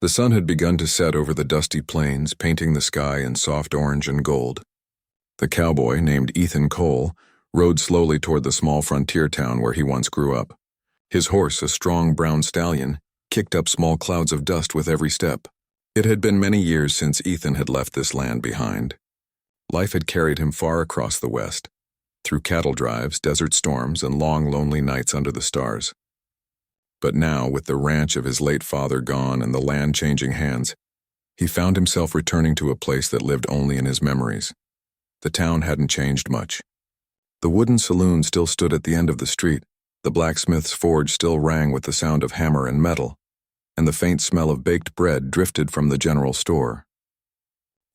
The sun had begun to set over the dusty plains, painting the sky in soft orange and gold. The cowboy, named Ethan Cole, rode slowly toward the small frontier town where he once grew up. His horse, a strong brown stallion, kicked up small clouds of dust with every step. It had been many years since Ethan had left this land behind. Life had carried him far across the West, through cattle drives, desert storms, and long, lonely nights under the stars. But now, with the ranch of his late father gone and the land changing hands, he found himself returning to a place that lived only in his memories. The town hadn't changed much. The wooden saloon still stood at the end of the street, the blacksmith's forge still rang with the sound of hammer and metal, and the faint smell of baked bread drifted from the general store.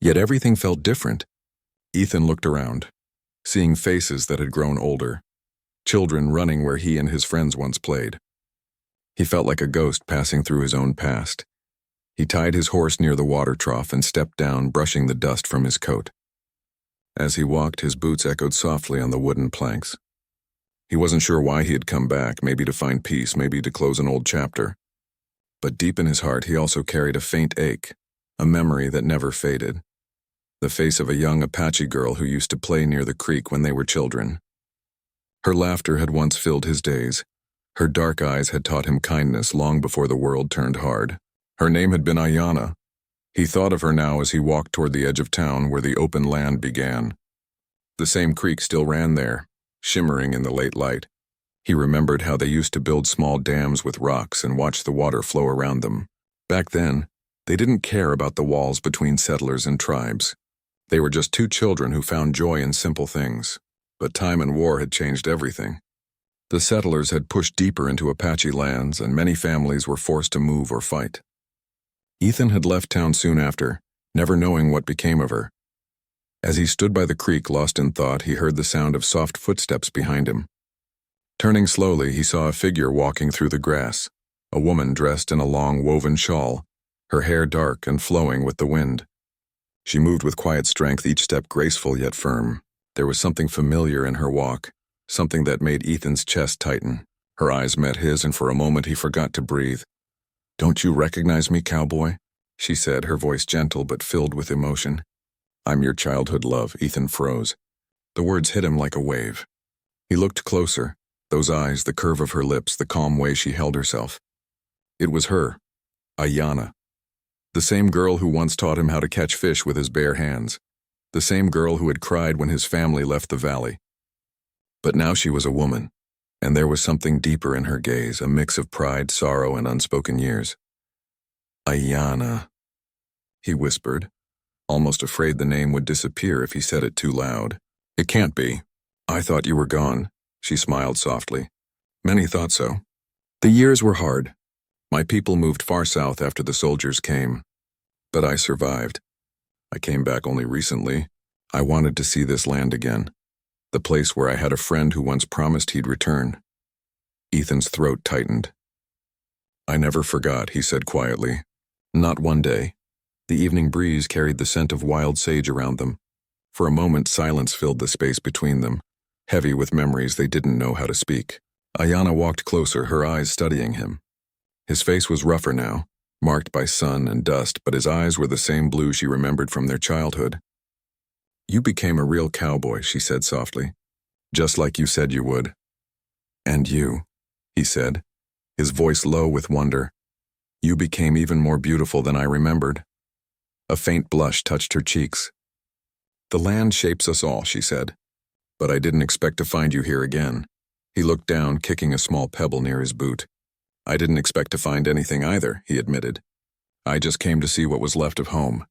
Yet everything felt different. Ethan looked around, seeing faces that had grown older, children running where he and his friends once played. He felt like a ghost passing through his own past. He tied his horse near the water trough and stepped down, brushing the dust from his coat. As he walked, his boots echoed softly on the wooden planks. He wasn't sure why he had come back, maybe to find peace, maybe to close an old chapter. But deep in his heart, he also carried a faint ache, a memory that never faded. The face of a young Apache girl who used to play near the creek when they were children. Her laughter had once filled his days. Her dark eyes had taught him kindness long before the world turned hard. Her name had been Ayanna. He thought of her now as he walked toward the edge of town where the open land began. The same creek still ran there, shimmering in the late light. He remembered how they used to build small dams with rocks and watch the water flow around them. Back then, they didn't care about the walls between settlers and tribes. They were just two children who found joy in simple things. But time and war had changed everything. The settlers had pushed deeper into Apache lands, and many families were forced to move or fight. Ethan had left town soon after, never knowing what became of her. As he stood by the creek, lost in thought, he heard the sound of soft footsteps behind him. Turning slowly, he saw a figure walking through the grass, a woman dressed in a long woven shawl, her hair dark and flowing with the wind. She moved with quiet strength, each step graceful yet firm. There was something familiar in her walk, something that made Ethan's chest tighten. Her eyes met his, and for a moment he forgot to breathe. "Don't you recognize me, cowboy?" she said, her voice gentle but filled with emotion. "I'm your childhood love." Ethan froze. The words hit him like a wave. He looked closer, those eyes, the curve of her lips, the calm way she held herself. It was her, Ayanna. The same girl who once taught him how to catch fish with his bare hands. The same girl who had cried when his family left the valley. But now she was a woman, and there was something deeper in her gaze, a mix of pride, sorrow, and unspoken years. "Ayanna," he whispered, almost afraid the name would disappear if he said it too loud. "It can't be. I thought you were gone," she smiled softly. "Many thought so. The years were hard. My people moved far south after the soldiers came. But I survived. I came back only recently. I wanted to see this land again. The place where I had a friend who once promised he'd return." Ethan's throat tightened. "I never forgot," he said quietly. "Not one day." The evening breeze carried the scent of wild sage around them. For a moment, silence filled the space between them, heavy with memories they didn't know how to speak. Ayanna walked closer, her eyes studying him. His face was rougher now, marked by sun and dust, but his eyes were the same blue she remembered from their childhood. "You became a real cowboy," she said softly, "just like you said you would." "And you," he said, his voice low with wonder, "you became even more beautiful than I remembered." A faint blush touched her cheeks. "The land shapes us all," she said, "but I didn't expect to find you here again." He looked down, kicking a small pebble near his boot. "I didn't expect to find anything either," he admitted. "I just came to see what was left of home."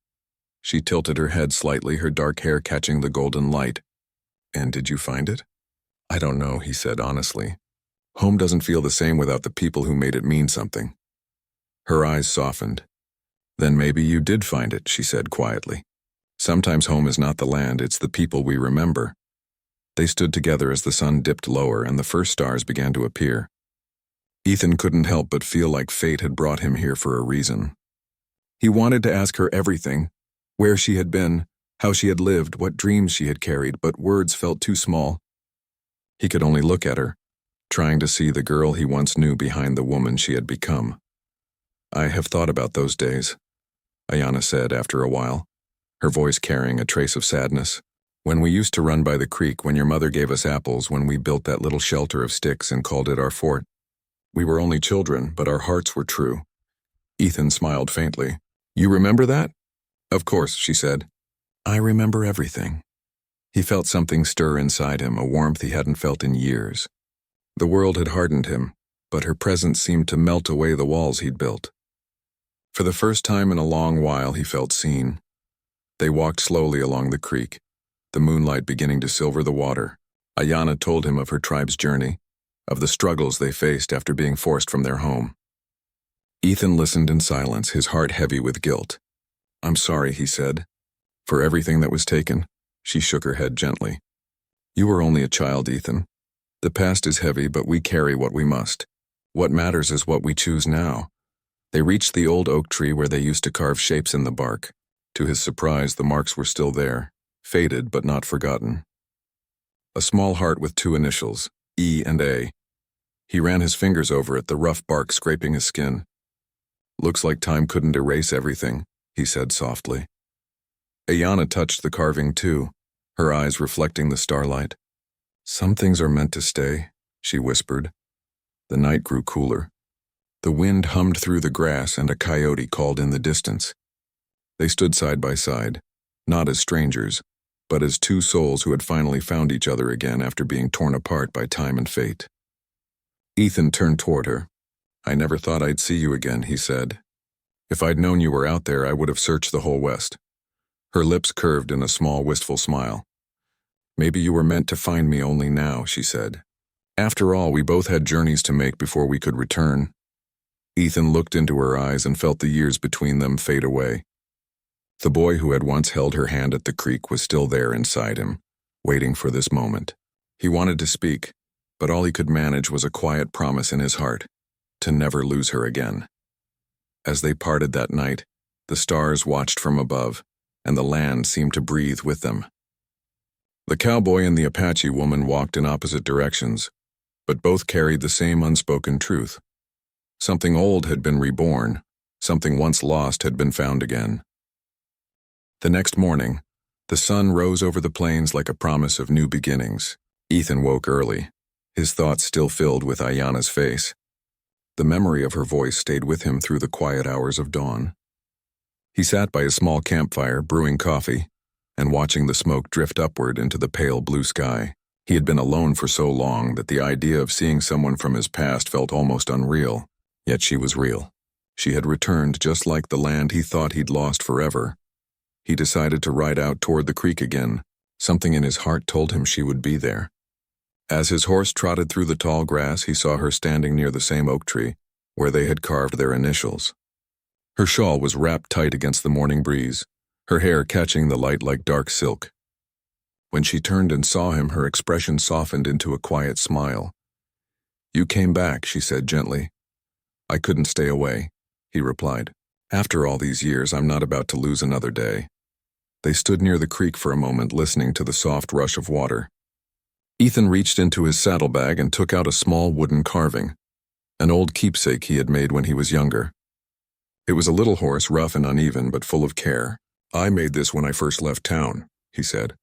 She tilted her head slightly, her dark hair catching the golden light. "And did you find it?" "I don't know," he said honestly. "Home doesn't feel the same without the people who made it mean something." Her eyes softened. "Then maybe you did find it," she said quietly. "Sometimes home is not the land, it's the people we remember." They stood together as the sun dipped lower and the first stars began to appear. Ethan couldn't help but feel like fate had brought him here for a reason. He wanted to ask her everything, where she had been, how she had lived, what dreams she had carried, but words felt too small. He could only look at her, trying to see the girl he once knew behind the woman she had become. I have thought about those days, Ayana said after a while, her voice carrying a trace of sadness. When we used to run by the creek, when your mother gave us apples, when we built that little shelter of sticks and called it our fort. We were only children, but our hearts were true. Ethan smiled faintly. You remember that? Of course, she said. I remember everything. He felt something stir inside him, a warmth he hadn't felt in years. The world had hardened him, but her presence seemed to melt away the walls he'd built. For the first time in a long while, he felt seen. They walked slowly along the creek, the moonlight beginning to silver the water. Ayana told him of her tribe's journey, of the struggles they faced after being forced from their home. Ethan listened in silence, his heart heavy with guilt. I'm sorry, he said. For everything that was taken. She shook her head gently. You were only a child, Ethan. The past is heavy, but we carry what we must. What matters is what we choose now. They reached the old oak tree where they used to carve shapes in the bark. To his surprise, the marks were still there, faded but not forgotten. A small heart with two initials, E and A. He ran his fingers over it, the rough bark scraping his skin. Looks like time couldn't erase everything, he said softly. Ayana touched the carving too, her eyes reflecting the starlight. Some things are meant to stay, she whispered. The night grew cooler. The wind hummed through the grass and a coyote called in the distance. They stood side by side, not as strangers, but as two souls who had finally found each other again after being torn apart by time and fate. Ethan turned toward her. I never thought I'd see you again, he said. If I'd known you were out there, I would have searched the whole West. Her lips curved in a small, wistful smile. Maybe you were meant to find me only now, she said. After all, we both had journeys to make before we could return. Ethan looked into her eyes and felt the years between them fade away. The boy who had once held her hand at the creek was still there inside him, waiting for this moment. He wanted to speak, but all he could manage was a quiet promise in his heart, to never lose her again. As they parted that night, the stars watched from above, and the land seemed to breathe with them. The cowboy and the Apache woman walked in opposite directions, but both carried the same unspoken truth. Something old had been reborn, something once lost had been found again. The next morning, the sun rose over the plains like a promise of new beginnings. Ethan woke early, his thoughts still filled with Ayana's face. The memory of her voice stayed with him through the quiet hours of dawn. He sat by a small campfire, brewing coffee, and watching the smoke drift upward into the pale blue sky. He had been alone for so long that the idea of seeing someone from his past felt almost unreal, yet she was real. She had returned just like the land he thought he'd lost forever. He decided to ride out toward the creek again. Something in his heart told him she would be there. As his horse trotted through the tall grass, he saw her standing near the same oak tree, where they had carved their initials. Her shawl was wrapped tight against the morning breeze, her hair catching the light like dark silk. When she turned and saw him, her expression softened into a quiet smile. You came back, she said gently. I couldn't stay away, he replied. After all these years, I'm not about to lose another day. They stood near the creek for a moment, listening to the soft rush of water. Ethan reached into his saddlebag and took out a small wooden carving, an old keepsake he had made when he was younger. It was a little horse, rough and uneven, but full of care. I made this when I first left town, he said.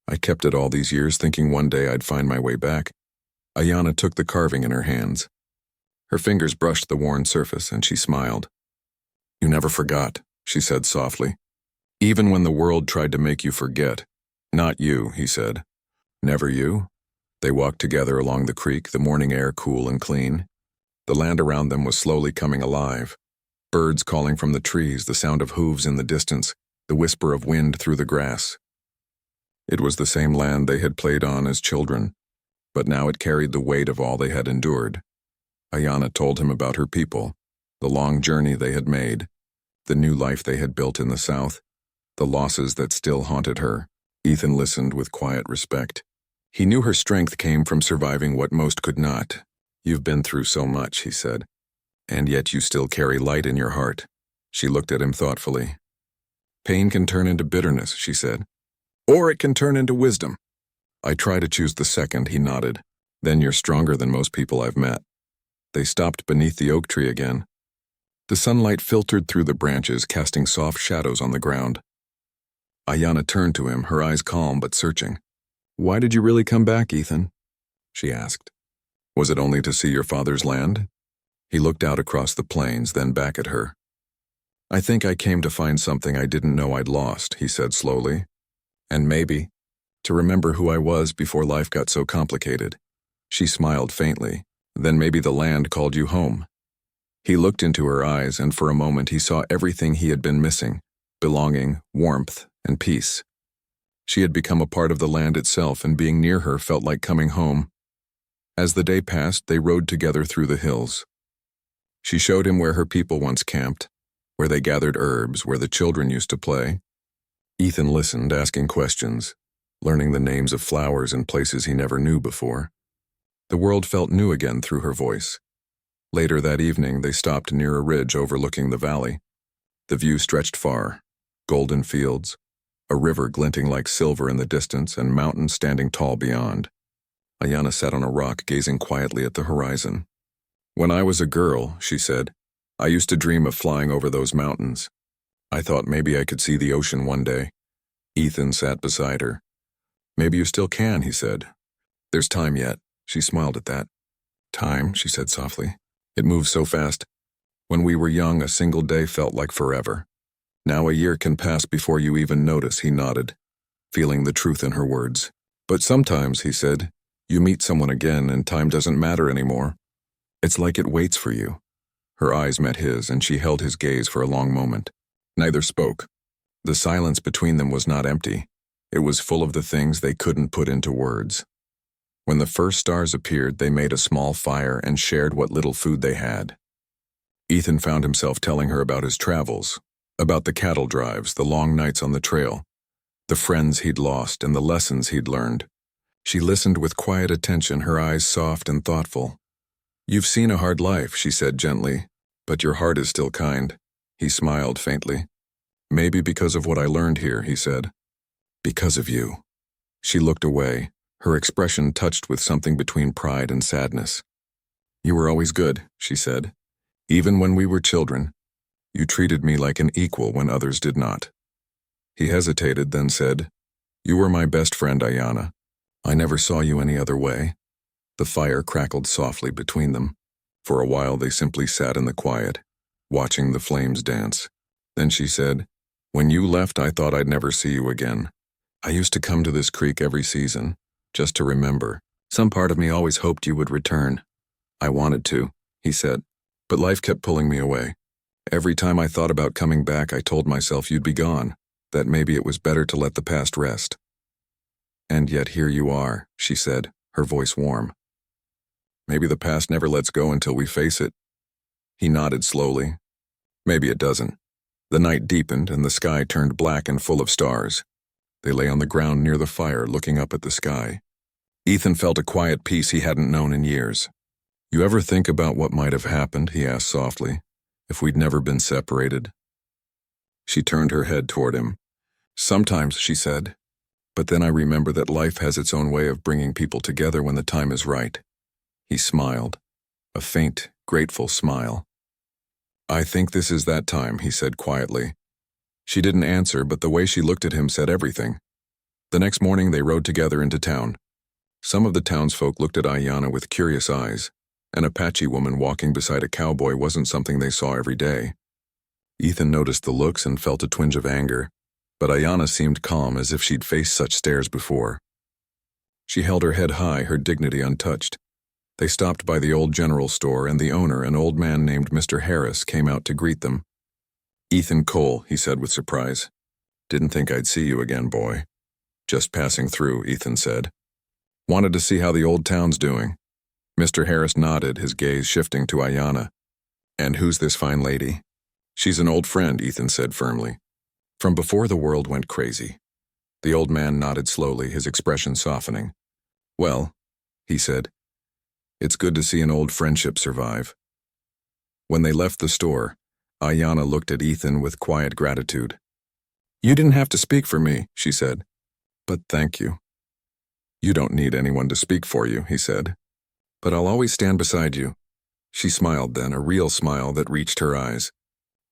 I kept it all these years, thinking one day I'd find my way back. Ayana took the carving in her hands. Her fingers brushed the worn surface, and she smiled. You never forgot, she said softly. Even when the world tried to make you forget. Not you, he said. Never you? They walked together along the creek, the morning air cool and clean. The land around them was slowly coming alive. Birds calling from the trees, the sound of hooves in the distance, the whisper of wind through the grass. It was the same land they had played on as children, but now it carried the weight of all they had endured. Ayana told him about her people, the long journey they had made, the new life they had built in the South, the losses that still haunted her. Ethan listened with quiet respect. He knew her strength came from surviving what most could not. You've been through so much, he said, and yet you still carry light in your heart. She looked at him thoughtfully. Pain can turn into bitterness, she said, or it can turn into wisdom. I try to choose the second, he nodded. Then you're stronger than most people I've met. They stopped beneath the oak tree again. The sunlight filtered through the branches, casting soft shadows on the ground. Ayanna turned to him, her eyes calm but searching. "Why did you really come back, Ethan?" she asked. "Was it only to see your father's land?" He looked out across the plains, then back at her. "I think I came to find something I didn't know I'd lost," he said slowly. "And maybe to remember who I was before life got so complicated." She smiled faintly. "Then maybe the land called you home." He looked into her eyes, and for a moment he saw everything he had been missing: belonging, warmth, and peace. She had become a part of the land itself, and being near her felt like coming home. As the day passed, they rode together through the hills. She showed him where her people once camped, where they gathered herbs, where the children used to play. Ethan listened, asking questions, learning the names of flowers and places he never knew before. The world felt new again through her voice. Later that evening, they stopped near a ridge overlooking the valley. The view stretched far: golden fields, a river glinting like silver in the distance, and mountains standing tall beyond. Ayanna sat on a rock, gazing quietly at the horizon. "When I was a girl," she said, "I used to dream of flying over those mountains. I thought maybe I could see the ocean one day." Ethan sat beside her. "Maybe you still can," he said. "There's time yet." She smiled at that. "Time," she said softly. "It moves so fast. When we were young, a single day felt like forever. Now a year can pass before you even notice," he nodded, feeling the truth in her words. "But sometimes," he said, "you meet someone again and time doesn't matter anymore. It's like it waits for you." Her eyes met his, and she held his gaze for a long moment. Neither spoke. The silence between them was not empty. It was full of the things they couldn't put into words. When the first stars appeared, they made a small fire and shared what little food they had. Ethan found himself telling her about his travels, about the cattle drives, the long nights on the trail, the friends he'd lost, and the lessons he'd learned. She listened with quiet attention, her eyes soft and thoughtful. "You've seen a hard life," she said gently, "but your heart is still kind." He smiled faintly. "Maybe because of what I learned here," he said. "Because of you." She looked away, her expression touched with something between pride and sadness. "You were always good," she said. "Even when we were children. You treated me like an equal when others did not." He hesitated, then said, "You were my best friend, Ayanna. I never saw you any other way." The fire crackled softly between them. For a while they simply sat in the quiet, watching the flames dance. Then she said, "When you left, I thought I'd never see you again. I used to come to this creek every season, just to remember. Some part of me always hoped you would return." "I wanted to," he said, "but life kept pulling me away. Every time I thought about coming back, I told myself you'd be gone, that maybe it was better to let the past rest." "And yet here you are," she said, her voice warm. "Maybe the past never lets go until we face it." He nodded slowly. "Maybe it doesn't." The night deepened, and the sky turned black and full of stars. They lay on the ground near the fire, looking up at the sky. Ethan felt a quiet peace he hadn't known in years. "You ever think about what might have happened," he asked softly, "if we'd never been separated?" She turned her head toward him. "Sometimes," she said, "but then I remember that life has its own way of bringing people together when the time is right." He smiled, a faint, grateful smile. "I think this is that time," he said quietly. She didn't answer, but the way she looked at him said everything. The next morning they rode together into town. Some of the townsfolk looked at Ayanna with curious eyes. An Apache woman walking beside a cowboy wasn't something they saw every day. Ethan noticed the looks and felt a twinge of anger, but Ayanna seemed calm, as if she'd faced such stares before. She held her head high, her dignity untouched. They stopped by the old general store, and the owner, an old man named Mr. Harris, came out to greet them. "Ethan Cole," he said with surprise. "Didn't think I'd see you again, boy." "Just passing through," Ethan said. "Wanted to see how the old town's doing." Mr. Harris nodded, his gaze shifting to Ayanna. "And who's this fine lady?" "She's an old friend," Ethan said firmly. "From before the world went crazy." The old man nodded slowly, his expression softening. "Well," he said, "it's good to see an old friendship survive." When they left the store, Ayanna looked at Ethan with quiet gratitude. "You didn't have to speak for me," she said, "but thank you." "You don't need anyone to speak for you," he said, "but I'll always stand beside you." She smiled then, a real smile that reached her eyes.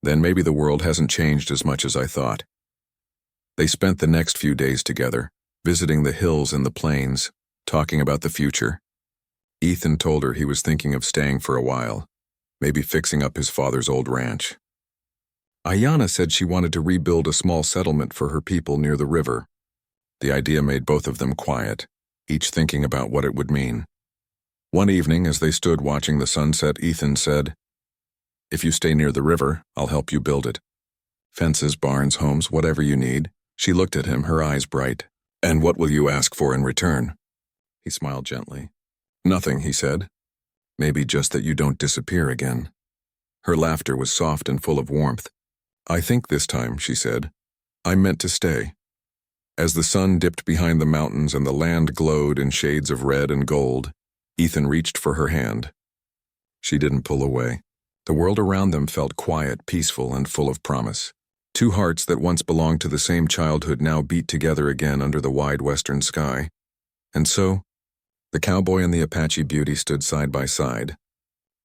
Then maybe the world hasn't changed as much as I thought. They spent the next few days together, visiting the hills and the plains, talking about the future. Ethan told her he was thinking of staying for a while, maybe fixing up his father's old ranch. Ayanna said she wanted to rebuild a small settlement for her people near the river. The idea made both of them quiet, each thinking about what it would mean. One evening, as they stood watching the sunset, Ethan said, "If you stay near the river, I'll help you build it. Fences, barns, homes, whatever you need." She looked at him, her eyes bright. "And what will you ask for in return?" He smiled gently. "Nothing," he said. "Maybe just that you don't disappear again." Her laughter was soft and full of warmth. "I think this time," she said, "I meant to stay." As the sun dipped behind the mountains and the land glowed in shades of red and gold, Ethan reached for her hand. She didn't pull away. The world around them felt quiet, peaceful, and full of promise. Two hearts that once belonged to the same childhood now beat together again under the wide western sky. And so, the cowboy and the Apache beauty stood side by side,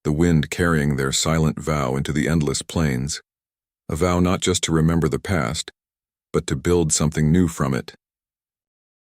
the wind carrying their silent vow into the endless plains, a vow not just to remember the past, but to build something new from it.